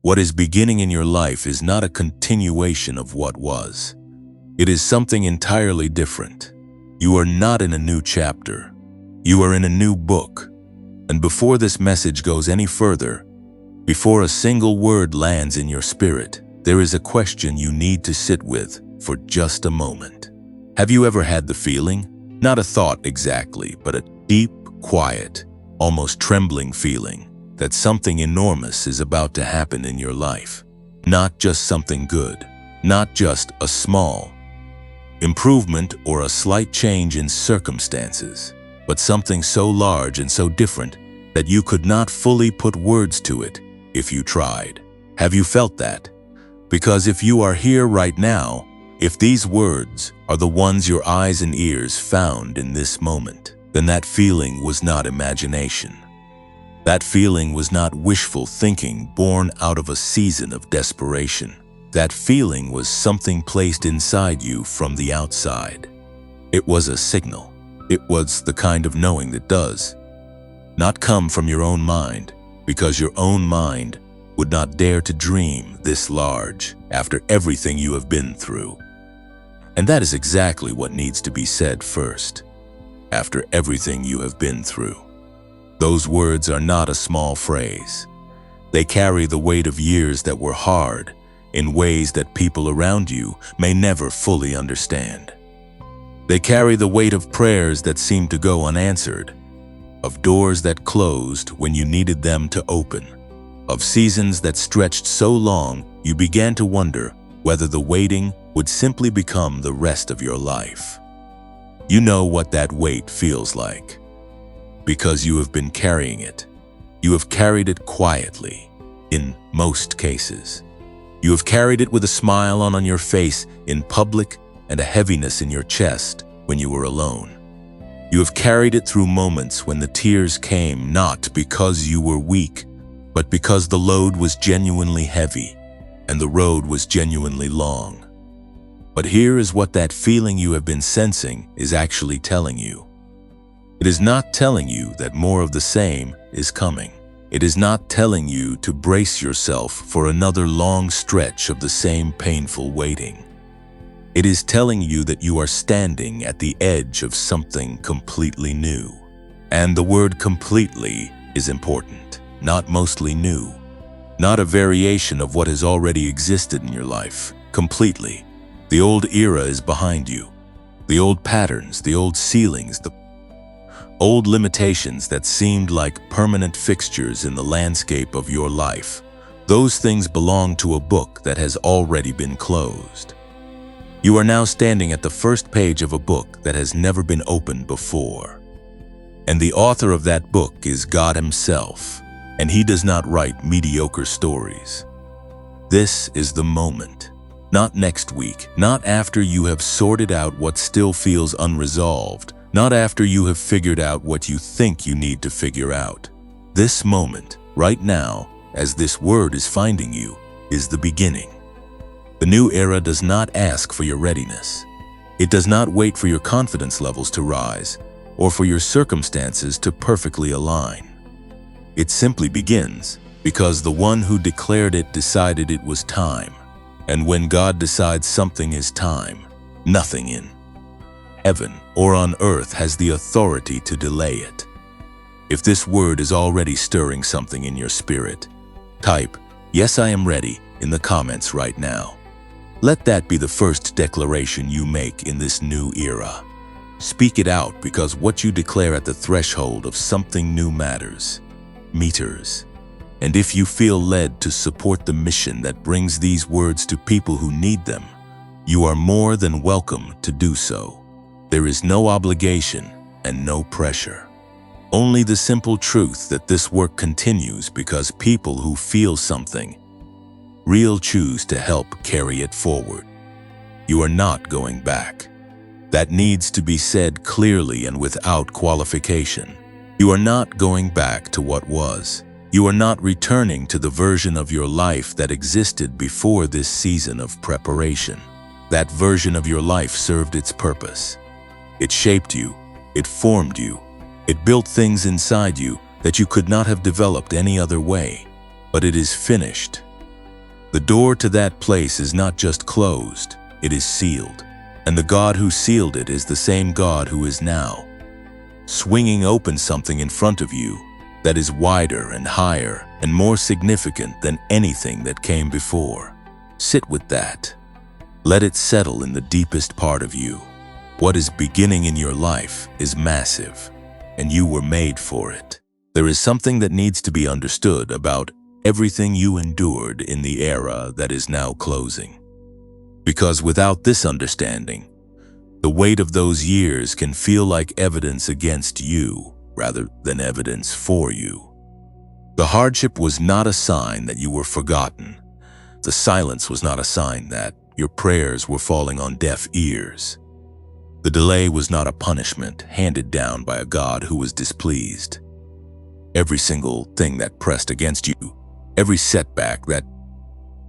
What is beginning in your life is not a continuation of what was. It is something entirely different. You are not in a new chapter. You are in a new book. And before this message goes any further, before a single word lands in your spirit, there is a question you need to sit with for just a moment. Have you ever had the feeling, not a thought exactly, but a deep, quiet, almost trembling feeling that something enormous is about to happen in your life? Not just something good, not just a small improvement or a slight change in circumstances, but something so large and so different that you could not fully put words to it if you tried. Have you felt that? Because if you are here right now, if these words are the ones your eyes and ears found in this moment, then that feeling was not imagination. That feeling was not wishful thinking born out of a season of desperation. That feeling was something placed inside you from the outside. It was a signal. It was the kind of knowing that does not come from your own mind, because your own mind would not dare to dream this large after everything you have been through. And that is exactly what needs to be said first. After everything you have been through. Those words are not a small phrase. They carry the weight of years that were hard in ways that people around you may never fully understand. They carry the weight of prayers that seemed to go unanswered, of doors that closed when you needed them to open, of seasons that stretched so long you began to wonder whether the waiting would simply become the rest of your life. You know what that weight feels like, because you have been carrying it. You have carried it quietly, in most cases. You have carried it with a smile on your face in public and a heaviness in your chest when you were alone. You have carried it through moments when the tears came not because you were weak, but because the load was genuinely heavy and the road was genuinely long. But here is what that feeling you have been sensing is actually telling you. It is not telling you that more of the same is coming. It is not telling you to brace yourself for another long stretch of the same painful waiting. It is telling you that you are standing at the edge of something completely new. And the word completely is important, not mostly new, not a variation of what has already existed in your life, completely. The old era is behind you. The old patterns, the old ceilings, the old limitations that seemed like permanent fixtures in the landscape of your life. Those things belong to a book that has already been closed. You are now standing at the first page of a book that has never been opened before. And the author of that book is God Himself, and He does not write mediocre stories. This is the moment. Not next week, not after you have sorted out what still feels unresolved, not after you have figured out what you think you need to figure out. This moment, right now, as this word is finding you, is the beginning. The new era does not ask for your readiness. It does not wait for your confidence levels to rise or for your circumstances to perfectly align. It simply begins because the one who declared it decided it was time. And when God decides something is time, nothing in heaven or on earth has the authority to delay it. If this word is already stirring something in your spirit, type, "Yes, I am ready," in the comments right now. Let that be the first declaration you make in this new era. Speak it out, because what you declare at the threshold of something new matters. Meters. And if you feel led to support the mission that brings these words to people who need them, you are more than welcome to do so. There is no obligation and no pressure. Only the simple truth that this work continues because people who feel something real choose to help carry it forward. You are not going back. That needs to be said clearly and without qualification. You are not going back to what was. You are not returning to the version of your life that existed before this season of preparation. That version of your life served its purpose. It shaped you. It formed you. It built things inside you that you could not have developed any other way. But it is finished. The door to that place is not just closed, it is sealed. And the God who sealed it is the same God who is now swinging open something in front of you that is wider and higher and more significant than anything that came before. Sit with that. Let it settle in the deepest part of you. What is beginning in your life is massive, and you were made for it. There is something that needs to be understood about everything you endured in the era that is now closing. Because without this understanding, the weight of those years can feel like evidence against you rather than evidence for you. The hardship was not a sign that you were forgotten. The silence was not a sign that your prayers were falling on deaf ears. The delay was not a punishment handed down by a God who was displeased. Every single thing that pressed against you, every setback that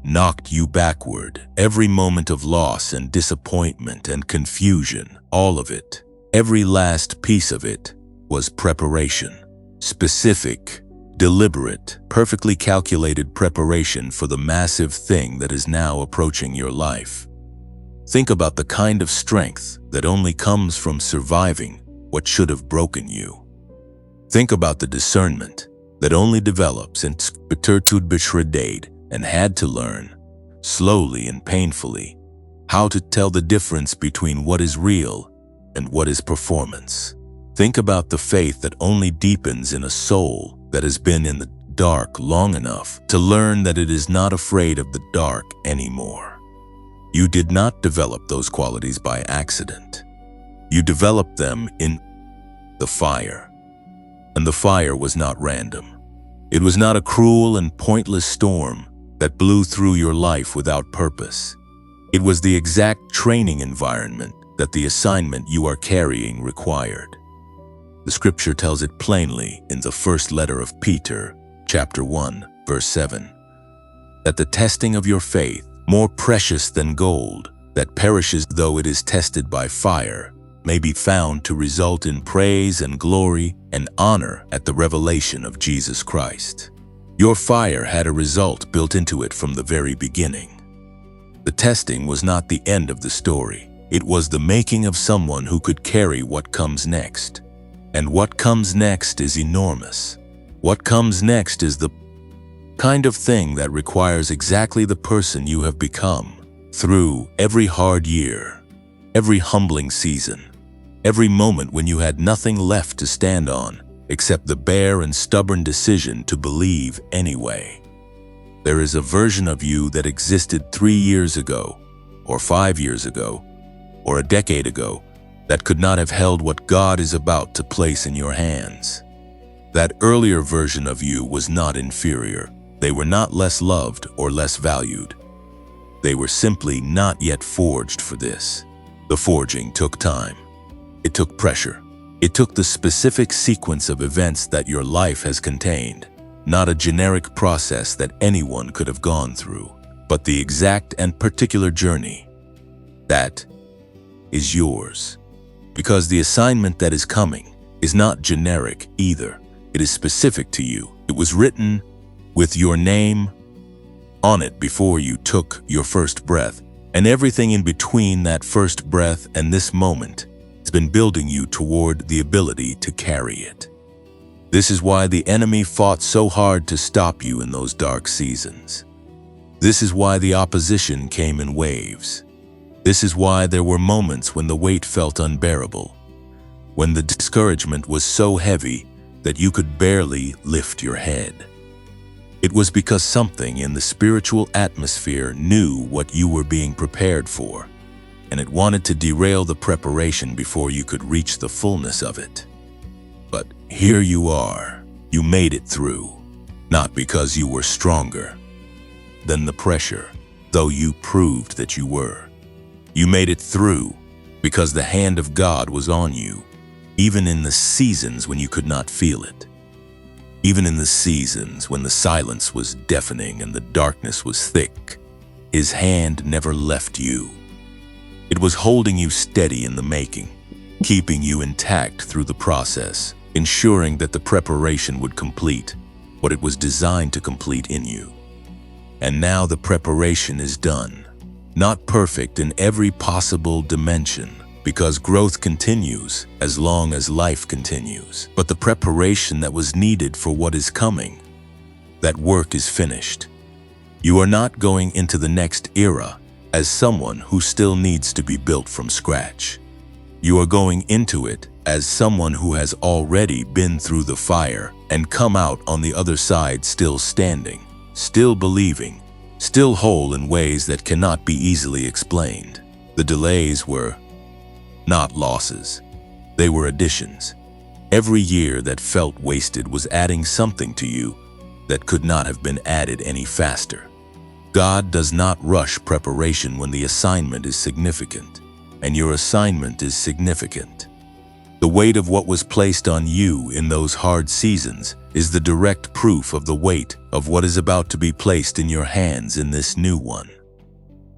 knocked you backward, every moment of loss and disappointment and confusion, all of it, every last piece of it, was preparation. Specific, deliberate, perfectly calculated preparation for the massive thing that is now approaching your life. Think about the kind of strength that only comes from surviving what should have broken you. Think about the discernment that only develops in Betertud Bishradade and had to learn, slowly and painfully, how to tell the difference between what is real and what is performance. Think about the faith that only deepens in a soul that has been in the dark long enough to learn that it is not afraid of the dark anymore. You did not develop those qualities by accident. You developed them in the fire. And the fire was not random. It was not a cruel and pointless storm that blew through your life without purpose. It was the exact training environment that the assignment you are carrying required. The scripture tells it plainly in the first letter of Peter, chapter 1, verse 7, that the testing of your faith, more precious than gold, that perishes though it is tested by fire, may be found to result in praise and glory and honor at the revelation of Jesus Christ. Your fire had a result built into it from the very beginning. The testing was not the end of the story. It was the making of someone who could carry what comes next. And what comes next is enormous. What comes next is the kind of thing that requires exactly the person you have become. Through every hard year, every humbling season, every moment when you had nothing left to stand on except the bare and stubborn decision to believe anyway. There is a version of you that existed 3 years ago, or 5 years ago, or a decade ago that could not have held what God is about to place in your hands. That earlier version of you was not inferior. They were not less loved or less valued. They were simply not yet forged for this. The forging took time. It took pressure. It took the specific sequence of events that your life has contained, not a generic process that anyone could have gone through, but the exact and particular journey that is yours. Because the assignment that is coming is not generic either. It is specific to you. It was written with your name on it before you took your first breath, and everything in between that first breath and this moment has been building you toward the ability to carry it. This is why the enemy fought so hard to stop you in those dark seasons. This is why the opposition came in waves. This is why there were moments when the weight felt unbearable, when the discouragement was so heavy that you could barely lift your head. It was because something in the spiritual atmosphere knew what you were being prepared for, and it wanted to derail the preparation before you could reach the fullness of it. But here you are. You made it through, not because you were stronger than the pressure, though you proved that you were. You made it through because the hand of God was on you, even in the seasons when you could not feel it. Even in the seasons when the silence was deafening and the darkness was thick, His hand never left you. It was holding you steady in the making, keeping you intact through the process, ensuring that the preparation would complete what it was designed to complete in you. And now the preparation is done. Not perfect in every possible dimension, because growth continues as long as life continues. But the preparation that was needed for what is coming, that work is finished. You are not going into the next era as someone who still needs to be built from scratch. You are going into it as someone who has already been through the fire and come out on the other side still standing, still believing, still whole in ways that cannot be easily explained. The delays were not losses. They were additions. Every year that felt wasted was adding something to you that could not have been added any faster. God does not rush preparation when the assignment is significant, and your assignment is significant. The weight of what was placed on you in those hard seasons is the direct proof of the weight of what is about to be placed in your hands in this new one.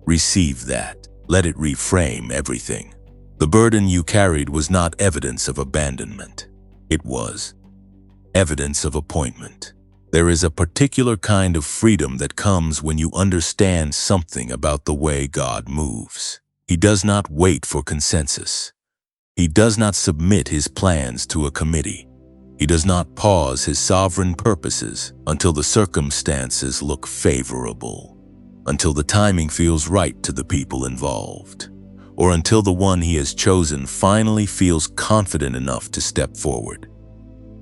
Receive that. Let it reframe everything. The burden you carried was not evidence of abandonment. It was evidence of appointment. There is a particular kind of freedom that comes when you understand something about the way God moves. He does not wait for consensus. He does not submit his plans to a committee. He does not pause his sovereign purposes until the circumstances look favorable, until the timing feels right to the people involved, or until the one he has chosen finally feels confident enough to step forward.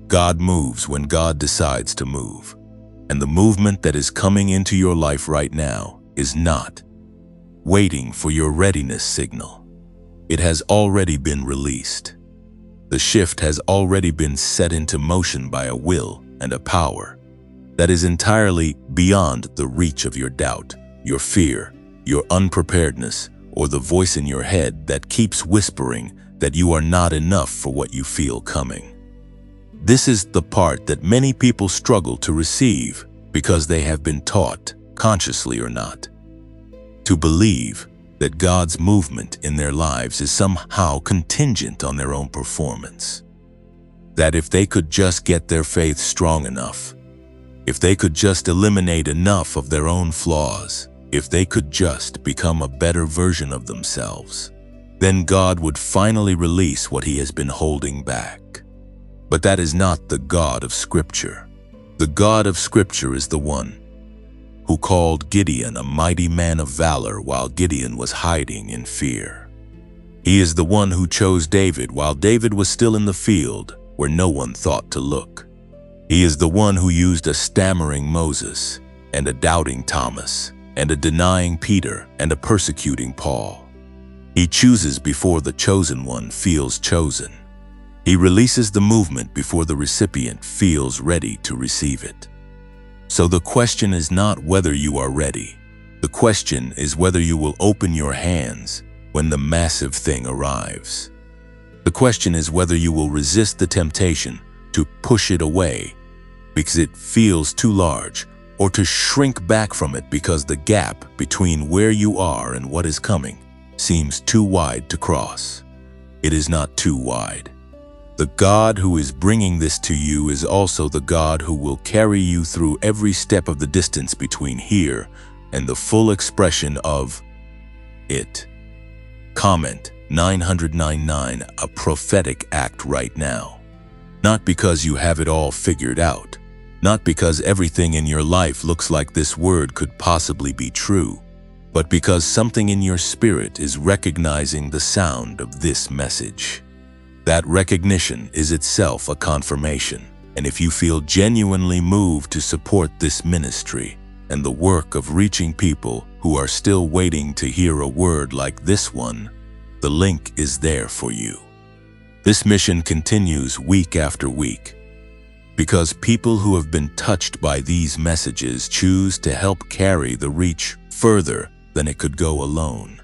God moves when God decides to move, and the movement that is coming into your life right now is not waiting for your readiness signal. It has already been released. The shift has already been set into motion by a will and a power that is entirely beyond the reach of your doubt, your fear, your unpreparedness, or the voice in your head that keeps whispering that you are not enough for what you feel coming. This is the part that many people struggle to receive because they have been taught, consciously or not, to believe that God's movement in their lives is somehow contingent on their own performance. That if they could just get their faith strong enough, if they could just eliminate enough of their own flaws, if they could just become a better version of themselves, then God would finally release what he has been holding back. But that is not the God of Scripture. The God of Scripture is the one who called Gideon a mighty man of valor while Gideon was hiding in fear. He is the one who chose David while David was still in the field where no one thought to look. He is the one who used a stammering Moses and a doubting Thomas and a denying Peter and a persecuting Paul. He chooses before the chosen one feels chosen. He releases the movement before the recipient feels ready to receive it. So the question is not whether you are ready. The question is whether you will open your hands when the massive thing arrives. The question is whether you will resist the temptation to push it away because it feels too large, or to shrink back from it because the gap between where you are and what is coming seems too wide to cross. It is not too wide. The God who is bringing this to you is also the God who will carry you through every step of the distance between here and the full expression of it. Comment 999, a prophetic act right now. Not because you have it all figured out, not because everything in your life looks like this word could possibly be true, but because something in your spirit is recognizing the sound of this message. That recognition is itself a confirmation, and if you feel genuinely moved to support this ministry and the work of reaching people who are still waiting to hear a word like this one, the link is there for you. This mission continues week after week because people who have been touched by these messages choose to help carry the reach further than it could go alone.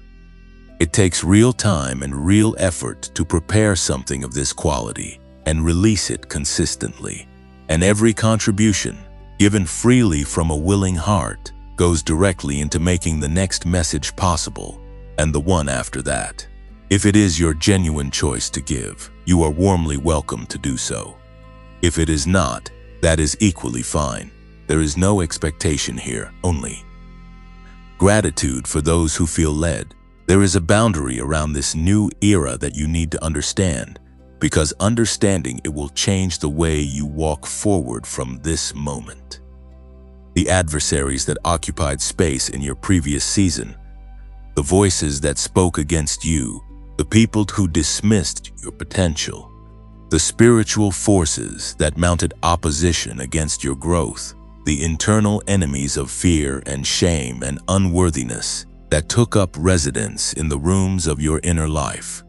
It takes real time and real effort to prepare something of this quality and release it consistently. And every contribution, given freely from a willing heart, goes directly into making the next message possible and the one after that. If it is your genuine choice to give, you are warmly welcome to do so. If it is not, that is equally fine. There is no expectation here, only gratitude for those who feel led. There is a boundary around this new era that you need to understand, because understanding it will change the way you walk forward from this moment. The adversaries that occupied space in your previous season, the voices that spoke against you, the people who dismissed your potential, the spiritual forces that mounted opposition against your growth, the internal enemies of fear and shame and unworthiness that took up residence in the rooms of your inner life.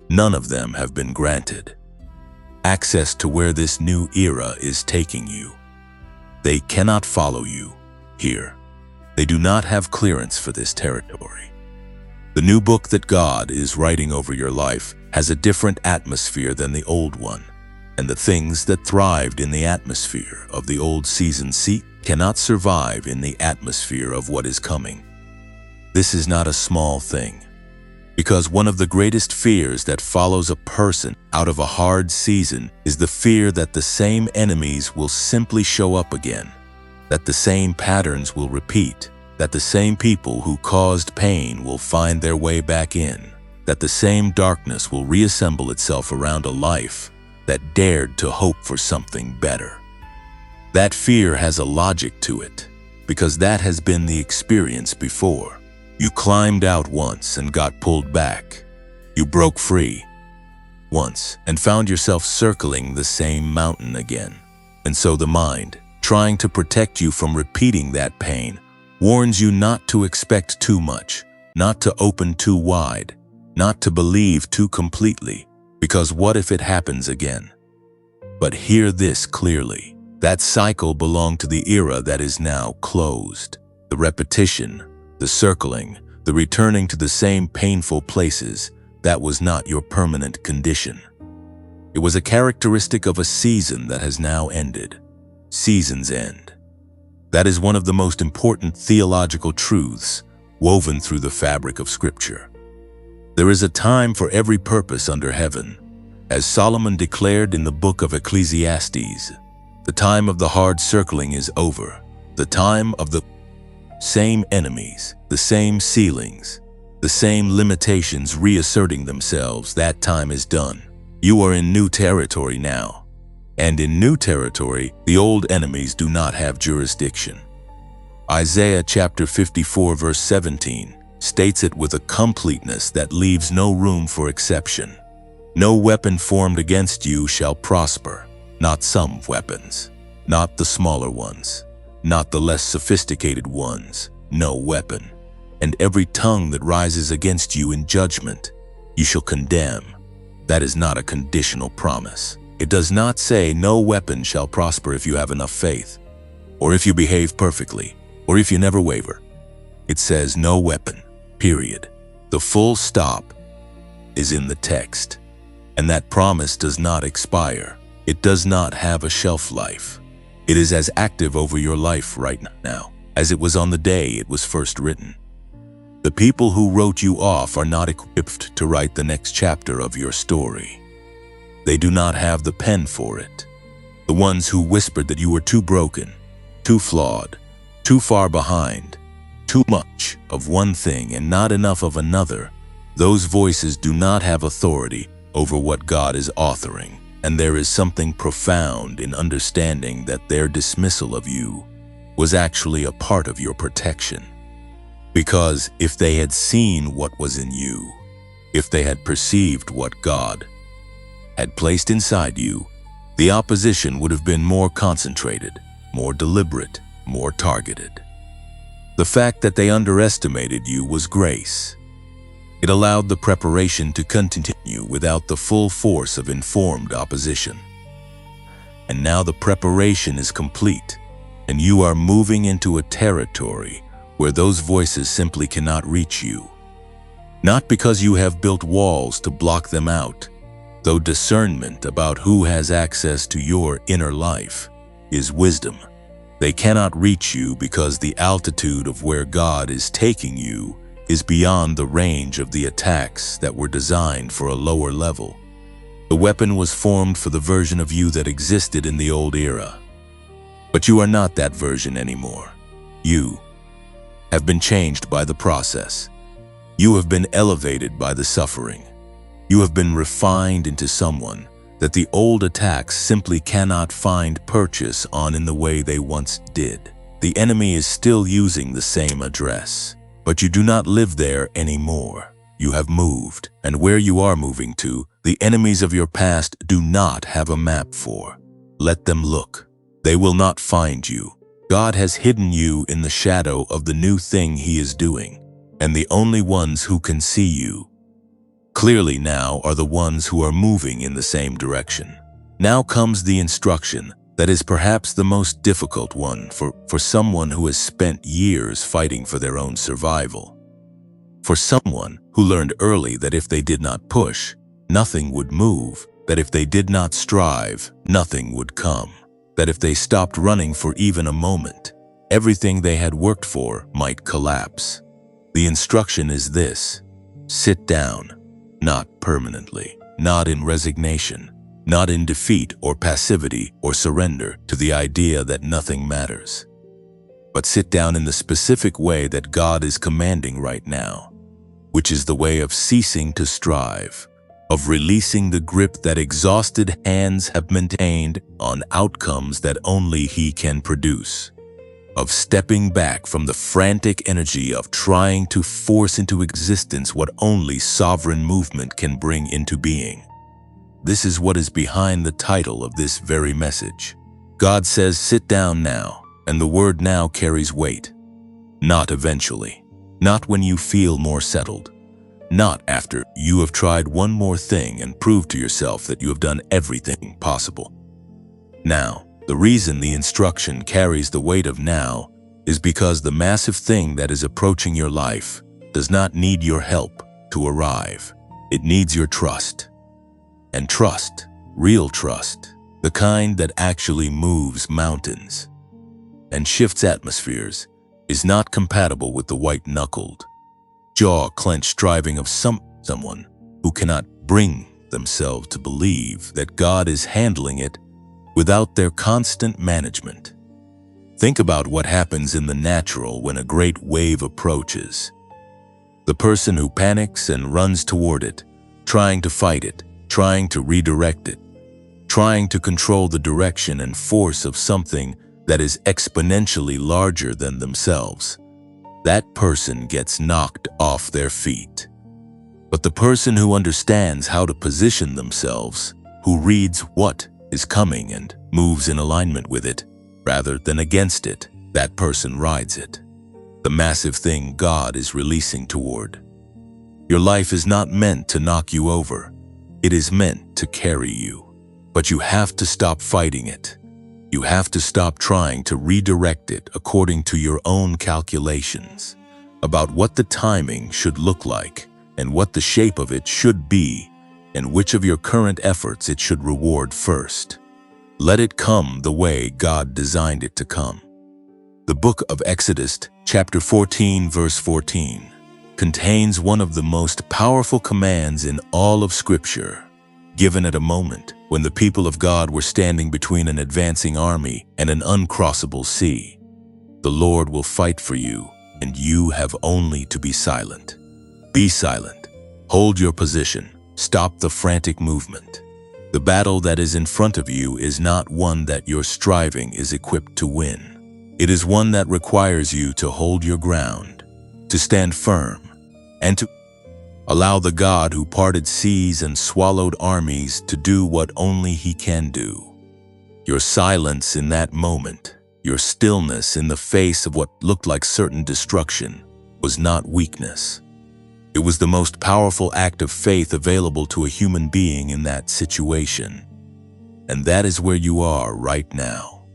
None of them have been granted access to where this new era is taking you. They cannot follow you here. They do not have clearance for this territory. The new book that God is writing over your life has a different atmosphere than the old one, and the things that thrived in the atmosphere of the old season cannot survive in the atmosphere of what is coming. This is not a small thing, because one of the greatest fears that follows a person out of a hard season is the fear that the same enemies will simply show up again, that the same patterns will repeat, that the same people who caused pain will find their way back in, that the same darkness will reassemble itself around a life that dared to hope for something better. That fear has a logic to it, because that has been the experience before. You climbed out once and got pulled back. You broke free once and found yourself circling the same mountain again. And so the mind, trying to protect you from repeating that pain, warns you not to expect too much, not to open too wide, not to believe too completely, because what if it happens again? But hear this clearly. That cycle belonged to the era that is now closed. The repetition, the circling, the returning to the same painful places, that was not your permanent condition. It was a characteristic of a season that has now ended. Seasons end. That is one of the most important theological truths woven through the fabric of Scripture. There is a time for every purpose under heaven. As Solomon declared in the book of Ecclesiastes, the time of the hard circling is over. The time of the same enemies, the same ceilings, the same limitations reasserting themselves, that time is done. You are in new territory now. And in new territory, the old enemies do not have jurisdiction. Isaiah chapter 54 verse 17 states it with a completeness that leaves no room for exception. No weapon formed against you shall prosper, not some weapons, not the smaller ones, not the less sophisticated ones, no weapon. And every tongue that rises against you in judgment, you shall condemn. That is not a conditional promise. It does not say no weapon shall prosper if you have enough faith, or if you behave perfectly, or if you never waver. It says no weapon, period. The full stop is in the text. And that promise does not expire. It does not have a shelf life. It is as active over your life right now as it was on the day it was first written. The people who wrote you off are not equipped to write the next chapter of your story. They do not have the pen for it. The ones who whispered that you were too broken, too flawed, too far behind, too much of one thing and not enough of another, those voices do not have authority over what God is authoring. And there is something profound in understanding that their dismissal of you was actually a part of your protection. Because if they had seen what was in you, if they had perceived what God had placed inside you, the opposition would have been more concentrated, more deliberate, more targeted. The fact that they underestimated you was grace. It allowed the preparation to continue without the full force of informed opposition. And now the preparation is complete, and you are moving into a territory where those voices simply cannot reach you. Not because you have built walls to block them out, though discernment about who has access to your inner life is wisdom. They cannot reach you because the altitude of where God is taking you is beyond the range of the attacks that were designed for a lower level. The weapon was formed for the version of you that existed in the old era. But you are not that version anymore. You have been changed by the process. You have been elevated by the suffering. You have been refined into someone that the old attacks simply cannot find purchase on in the way they once did. The enemy is still using the same address, but you do not live there anymore. You have moved, and where you are moving to, the enemies of your past do not have a map for. Let them look. They will not find you. God has hidden you in the shadow of the new thing He is doing, and the only ones who can see you clearly now are the ones who are moving in the same direction. Now comes the instruction that is perhaps the most difficult one for someone who has spent years fighting for their own survival. For someone who learned early that if they did not push, nothing would move, that if they did not strive, nothing would come, that if they stopped running for even a moment, everything they had worked for might collapse. The instruction is this: sit down, not permanently, not in resignation, not in defeat or passivity or surrender to the idea that nothing matters, but sit down in the specific way that God is commanding right now, which is the way of ceasing to strive, of releasing the grip that exhausted hands have maintained on outcomes that only He can produce, of stepping back from the frantic energy of trying to force into existence what only sovereign movement can bring into being. This is what is behind the title of this very message. God says, sit down now, and the word now carries weight. Not eventually, not when you feel more settled, not after you have tried one more thing and proved to yourself that you have done everything possible. Now, the reason the instruction carries the weight of now is because the massive thing that is approaching your life does not need your help to arrive. It needs your trust. And trust, real trust, the kind that actually moves mountains and shifts atmospheres, is not compatible with the white-knuckled, jaw-clenched striving of someone who cannot bring themselves to believe that God is handling it without their constant management. Think about what happens in the natural when a great wave approaches. The person who panics and runs toward it, trying to fight it, trying to redirect it, trying to control the direction and force of something that is exponentially larger than themselves. That person gets knocked off their feet. But the person who understands how to position themselves, who reads what is coming and moves in alignment with it, rather than against it, that person rides it. The massive thing God is releasing toward. Your life is not meant to knock you over. It is meant to carry you. But you have to stop fighting it. You have to stop trying to redirect it according to your own calculations about what the timing should look like and what the shape of it should be and which of your current efforts it should reward first. Let it come the way God designed it to come. The book of Exodus, chapter 14, verse 14, contains one of the most powerful commands in all of Scripture, given at a moment when the people of God were standing between an advancing army and an uncrossable sea. The Lord will fight for you, and you have only to be silent. Be silent. Hold your position. Stop the frantic movement. The battle that is in front of you is not one that your striving is equipped to win. It is one that requires you to hold your ground, to stand firm, and to allow the God who parted seas and swallowed armies to do what only He can do. Your silence in that moment, your stillness in the face of what looked like certain destruction, was not weakness. It was the most powerful act of faith available to a human being in that situation. And that is where you are right now,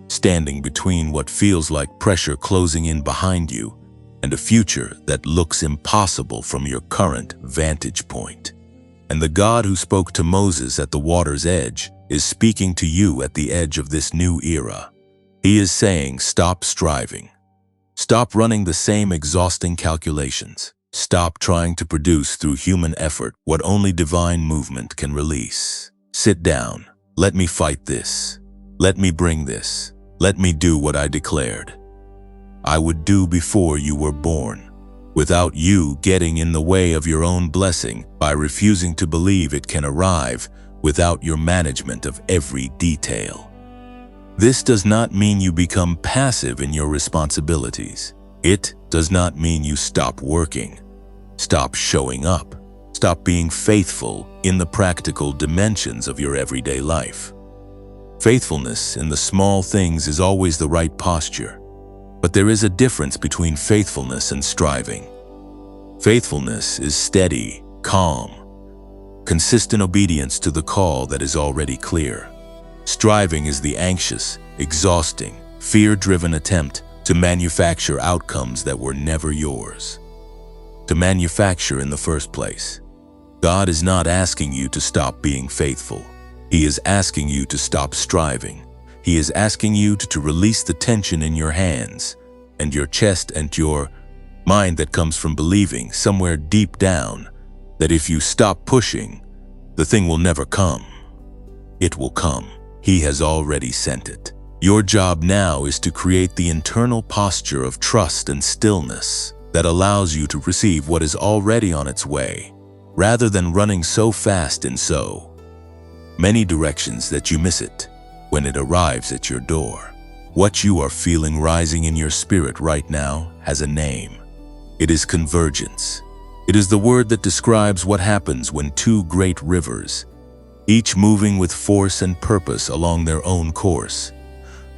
standing between what feels like pressure closing in behind you and a future that looks impossible from your current vantage point. And the God who spoke to Moses at the water's edge is speaking to you at the edge of this new era. He is saying, stop striving. Stop running the same exhausting calculations. Stop trying to produce through human effort what only divine movement can release. Sit down. Let me fight this. Let me bring this. Let me do what I declared. I would do before you were born, without you getting in the way of your own blessing by refusing to believe it can arrive without your management of every detail. This does not mean you become passive in your responsibilities. It does not mean you stop working, stop showing up, stop being faithful in the practical dimensions of your everyday life. Faithfulness in the small things is always the right posture, but there is a difference between faithfulness and striving. Faithfulness is steady, calm, consistent obedience to the call that is already clear. Striving is the anxious, exhausting, fear-driven attempt to manufacture outcomes that were never yours. To manufacture in the first place. God is not asking you to stop being faithful. He is asking you to stop striving. He is asking you to release the tension in your hands and your chest and your mind that comes from believing somewhere deep down that if you stop pushing, the thing will never come. It will come. He has already sent it. Your job now is to create the internal posture of trust and stillness that allows you to receive what is already on its way, rather than running so fast in so many directions that you miss it when it arrives at your door. What you are feeling rising in your spirit right now has a name. It is convergence. It is the word that describes what happens when two great rivers, each moving with force and purpose along their own course,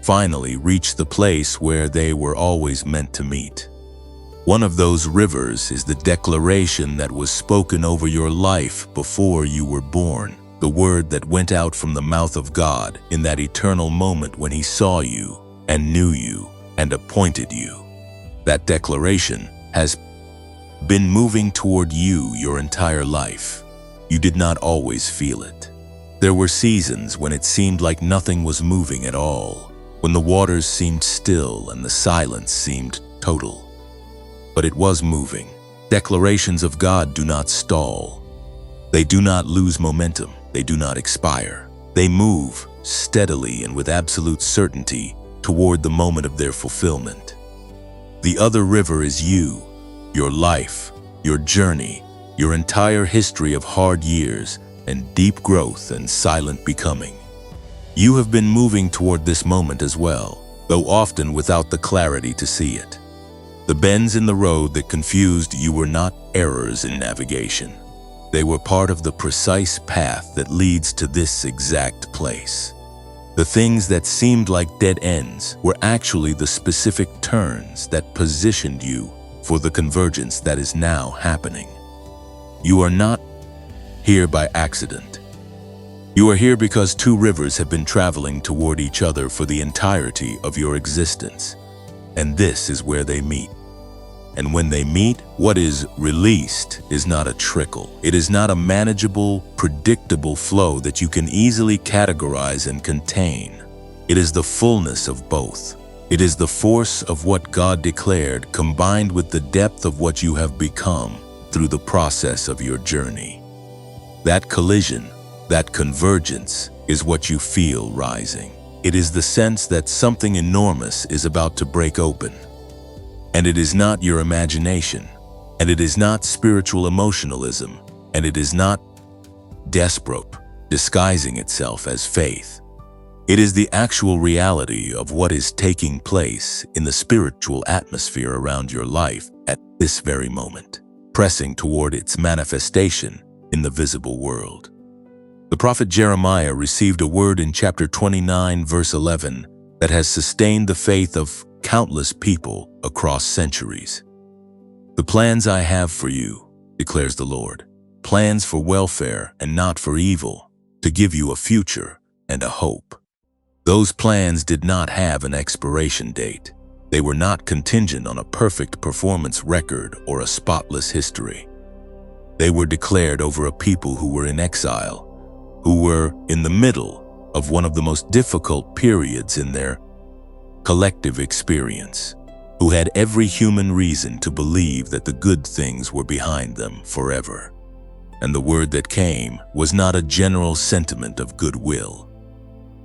finally reach the place where they were always meant to meet. One of those rivers is the declaration that was spoken over your life before you were born, the word that went out from the mouth of God in that eternal moment when He saw you and knew you and appointed you. That declaration has been moving toward you your entire life. You did not always feel it. There were seasons when it seemed like nothing was moving at all, when the waters seemed still and the silence seemed total. But it was moving. Declarations of God do not stall. They do not lose momentum. They do not expire. They move steadily and with absolute certainty toward the moment of their fulfillment. The other river is you, your life, your journey, your entire history of hard years and deep growth and silent becoming. You have been moving toward this moment as well, though often without the clarity to see it. The bends in the road that confused you were not errors in navigation. They were part of the precise path that leads to this exact place. The things that seemed like dead ends were actually the specific turns that positioned you for the convergence that is now happening. You are not here by accident. You are here because two rivers have been traveling toward each other for the entirety of your existence, and this is where they meet. And when they meet, what is released is not a trickle. It is not a manageable, predictable flow that you can easily categorize and contain. It is the fullness of both. It is the force of what God declared combined with the depth of what you have become through the process of your journey. That collision, that convergence, is what you feel rising. It is the sense that something enormous is about to break open. And it is not your imagination, and it is not spiritual emotionalism, and it is not desperate, disguising itself as faith. It is the actual reality of what is taking place in the spiritual atmosphere around your life at this very moment, pressing toward its manifestation in the visible world. The prophet Jeremiah received a word in chapter 29, verse 11, that has sustained the faith of countless people across centuries. The plans I have for you, declares the Lord, plans for welfare and not for evil, to give you a future and a hope. Those plans did not have an expiration date. They were not contingent on a perfect performance record or a spotless history. They were declared over a people who were in exile, who were in the middle of one of the most difficult periods in their collective experience, who had every human reason to believe that the good things were behind them forever. And the word that came was not a general sentiment of goodwill.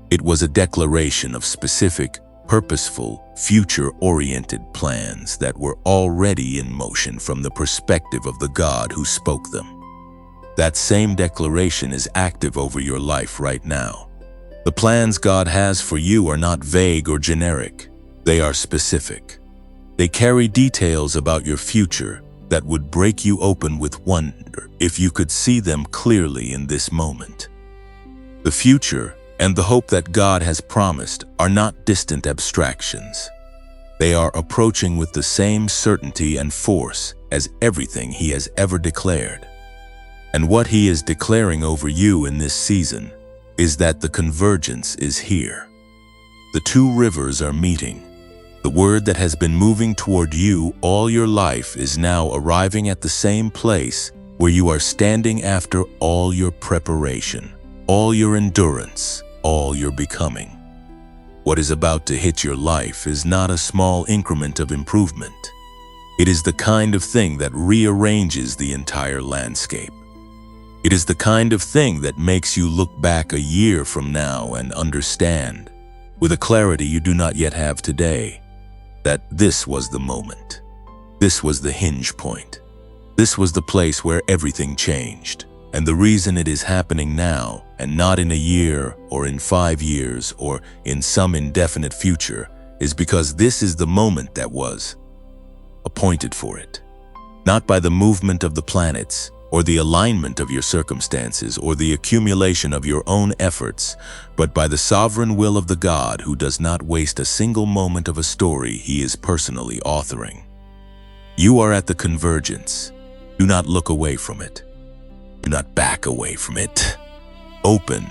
It was a declaration of specific, purposeful, future-oriented plans that were already in motion from the perspective of the God who spoke them. That same declaration is active over your life right now. The plans God has for you are not vague or generic. They are specific. They carry details about your future that would break you open with wonder if you could see them clearly in this moment. The future and the hope that God has promised are not distant abstractions. They are approaching with the same certainty and force as everything He has ever declared. And what He is declaring over you in this season is that the convergence is here. The two rivers are meeting. The word that has been moving toward you all your life is now arriving at the same place where you are standing after all your preparation, all your endurance, all your becoming. What is about to hit your life is not a small increment of improvement. It is the kind of thing that rearranges the entire landscape. It is the kind of thing that makes you look back a year from now and understand, with a clarity you do not yet have today, that this was the moment. This was the hinge point. This was the place where everything changed. And the reason it is happening now, and not in a year or in 5 years or in some indefinite future, is because this is the moment that was appointed for it. Not by the movement of the planets, or the alignment of your circumstances, or the accumulation of your own efforts, but by the sovereign will of the God who does not waste a single moment of a story He is personally authoring. You are at the convergence. Do not look away from it. Do not back away from it. Open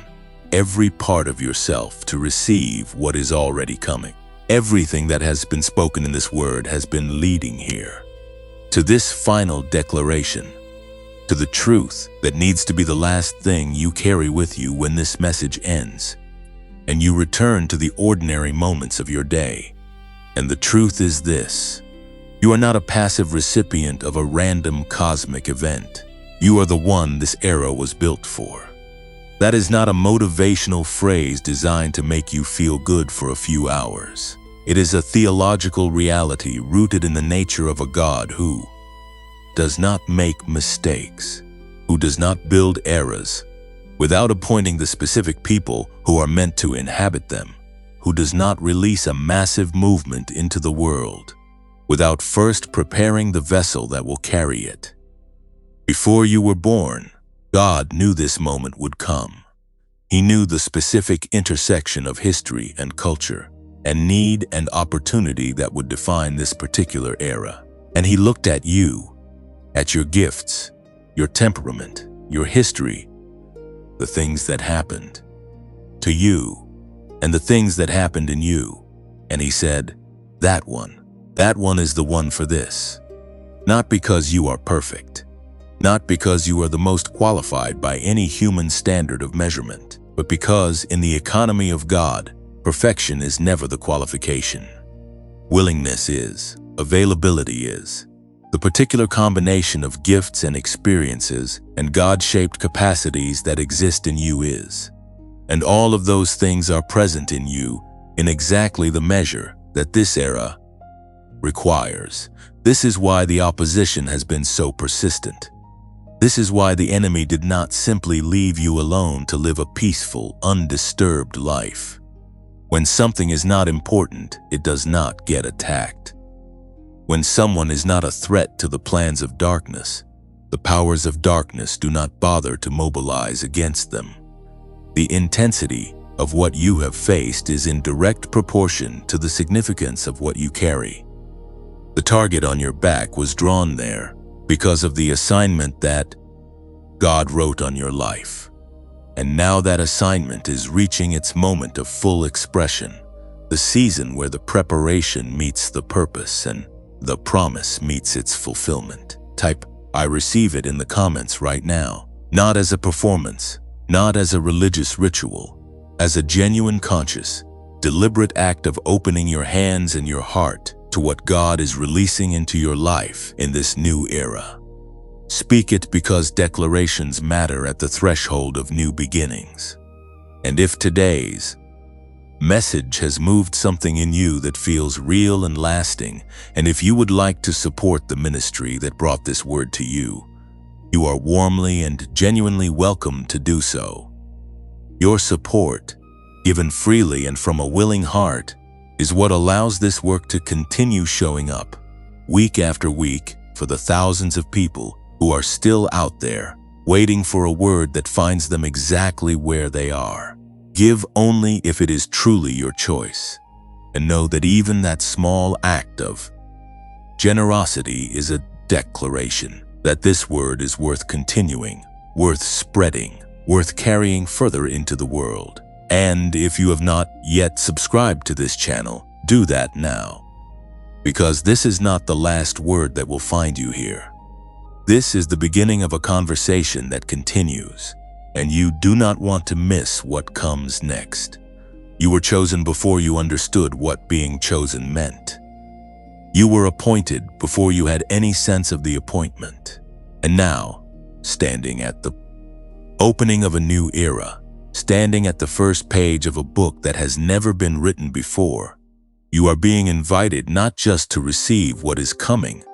every part of yourself to receive what is already coming. Everything that has been spoken in this word has been leading here, to this final declaration, to the truth that needs to be the last thing you carry with you when this message ends, and you return to the ordinary moments of your day. And the truth is this: you are not a passive recipient of a random cosmic event. You are the one this era was built for. That is not a motivational phrase designed to make you feel good for a few hours. It is a theological reality rooted in the nature of a God who does not make mistakes, who does not build eras without appointing the specific people who are meant to inhabit them, who does not release a massive movement into the world without first preparing the vessel that will carry it. Before you were born, God knew this moment would come. He knew the specific intersection of history and culture, and need and opportunity that would define this particular era. And He looked at you, at your gifts, your temperament, your history, the things that happened to you, and the things that happened in you. And He said, that one is the one for this. Not because you are perfect, not because you are the most qualified by any human standard of measurement, but because in the economy of God, perfection is never the qualification. Willingness is, availability is. The particular combination of gifts and experiences and God-shaped capacities that exist in you is. And all of those things are present in you in exactly the measure that this era requires. This is why the opposition has been so persistent. This is why the enemy did not simply leave you alone to live a peaceful, undisturbed life. When something is not important, it does not get attacked. When someone is not a threat to the plans of darkness, the powers of darkness do not bother to mobilize against them. The intensity of what you have faced is in direct proportion to the significance of what you carry. The target on your back was drawn there because of the assignment that God wrote on your life. And now that assignment is reaching its moment of full expression, the season where the preparation meets the purpose and the promise meets its fulfillment. Type, I receive it in the comments right now. Not as a performance, not as a religious ritual, as a genuine, conscious, deliberate act of opening your hands and your heart to what God is releasing into your life in this new era. Speak it because declarations matter at the threshold of new beginnings. And if today's message has moved something in you that feels real and lasting, and if you would like to support the ministry that brought this word to you, you are warmly and genuinely welcome to do so. Your support, given freely and from a willing heart, is what allows this work to continue showing up, week after week, for the thousands of people who are still out there, waiting for a word that finds them exactly where they are. Give only if it is truly your choice, and know that even that small act of generosity is a declaration that this word is worth continuing, worth spreading, worth carrying further into the world. And if you have not yet subscribed to this channel, do that now, because this is not the last word that will find you here. This is the beginning of a conversation that continues, and you do not want to miss what comes next. You were chosen before you understood what being chosen meant. You were appointed before you had any sense of the appointment. And now, standing at the opening of a new era, standing at the first page of a book that has never been written before, you are being invited not just to receive what is coming,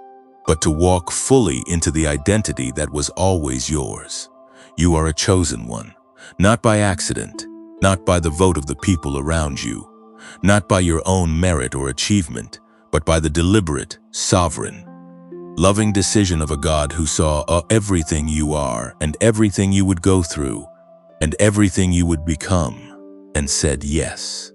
but to walk fully into the identity that was always yours. You are a chosen one, not by accident, not by the vote of the people around you, not by your own merit or achievement, but by the deliberate, sovereign, loving decision of a God who saw everything you are and everything you would go through and everything you would become, and said yes.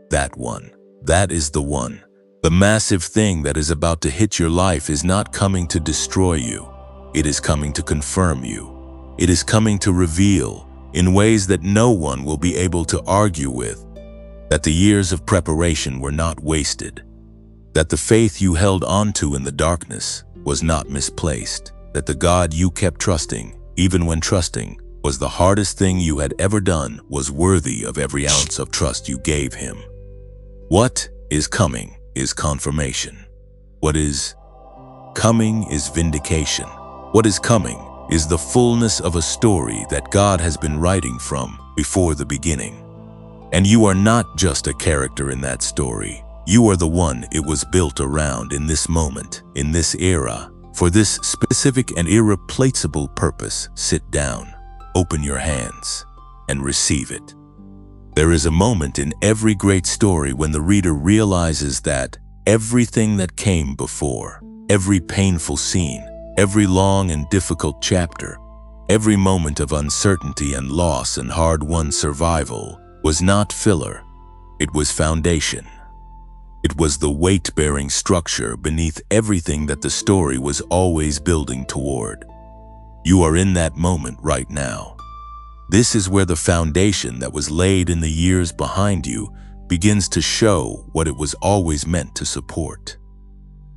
That one, that is the one. The massive thing that is about to hit your life is not coming to destroy you. It is coming to confirm you. It is coming to reveal, in ways that no one will be able to argue with, that the years of preparation were not wasted, that the faith you held onto in the darkness was not misplaced, that the God you kept trusting, even when trusting was the hardest thing you had ever done, was worthy of every ounce of trust you gave him. What is coming is confirmation. What is coming is vindication. What is coming is the fullness of a story that God has been writing from before the beginning. And you are not just a character in that story. You are the one it was built around in this moment, in this era, for this specific and irreplaceable purpose. Sit down, open your hands, and receive it. There is a moment in every great story when the reader realizes that everything that came before, every painful scene, every long and difficult chapter, every moment of uncertainty and loss and hard-won survival was not filler. It was foundation. It was the weight-bearing structure beneath everything that the story was always building toward. You are in that moment right now. This is where the foundation that was laid in the years behind you begins to show what it was always meant to support.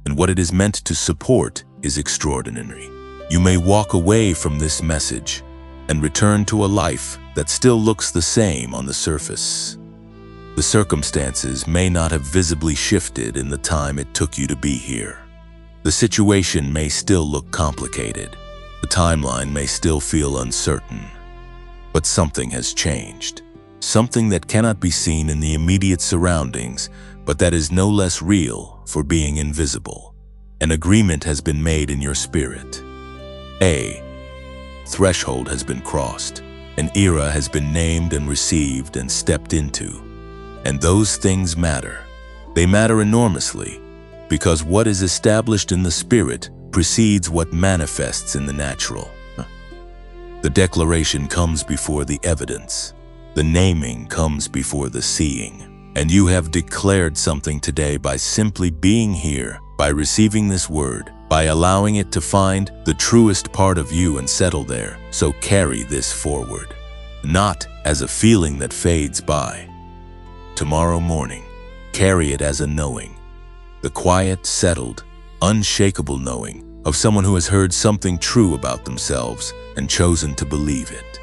And what it is meant to support is extraordinary. You may walk away from this message and return to a life that still looks the same on the surface. The circumstances may not have visibly shifted in the time it took you to be here. The situation may still look complicated. The timeline may still feel uncertain. But something has changed. Something that cannot be seen in the immediate surroundings, but that is no less real for being invisible. An agreement has been made in your spirit. A threshold has been crossed. An era has been named and received and stepped into. And those things matter. They matter enormously, because what is established in the spirit precedes what manifests in the natural. The declaration comes before the evidence. The naming comes before the seeing. And you have declared something today by simply being here, by receiving this word, by allowing it to find the truest part of you and settle there. So carry this forward, not as a feeling that fades by. Tomorrow morning, carry it as a knowing, the quiet, settled, unshakable knowing of someone who has heard something true about themselves and chosen to believe it.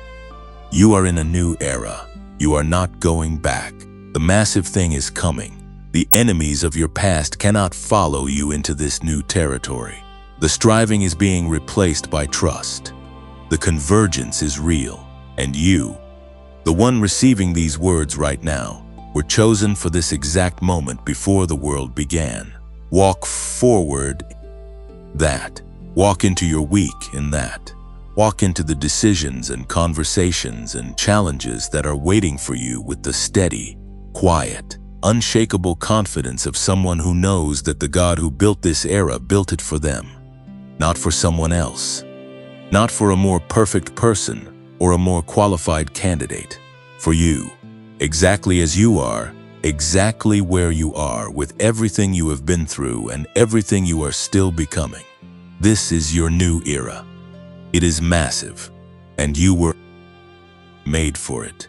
You are in a new era. You are not going back. The massive thing is coming. The enemies of your past cannot follow you into this new territory. The striving is being replaced by trust. The convergence is real, and you, the one receiving these words right now, were chosen for this exact moment before the world began. Walk forward that. Walk into your week in that. Walk into the decisions and conversations and challenges that are waiting for you with the steady, quiet, unshakable confidence of someone who knows that the God who built this era built it for them, not for someone else, not for a more perfect person or a more qualified candidate, for you, exactly as you are, exactly where you are, with everything you have been through and everything you are still becoming. This is your new era. It is massive, and you were made for it.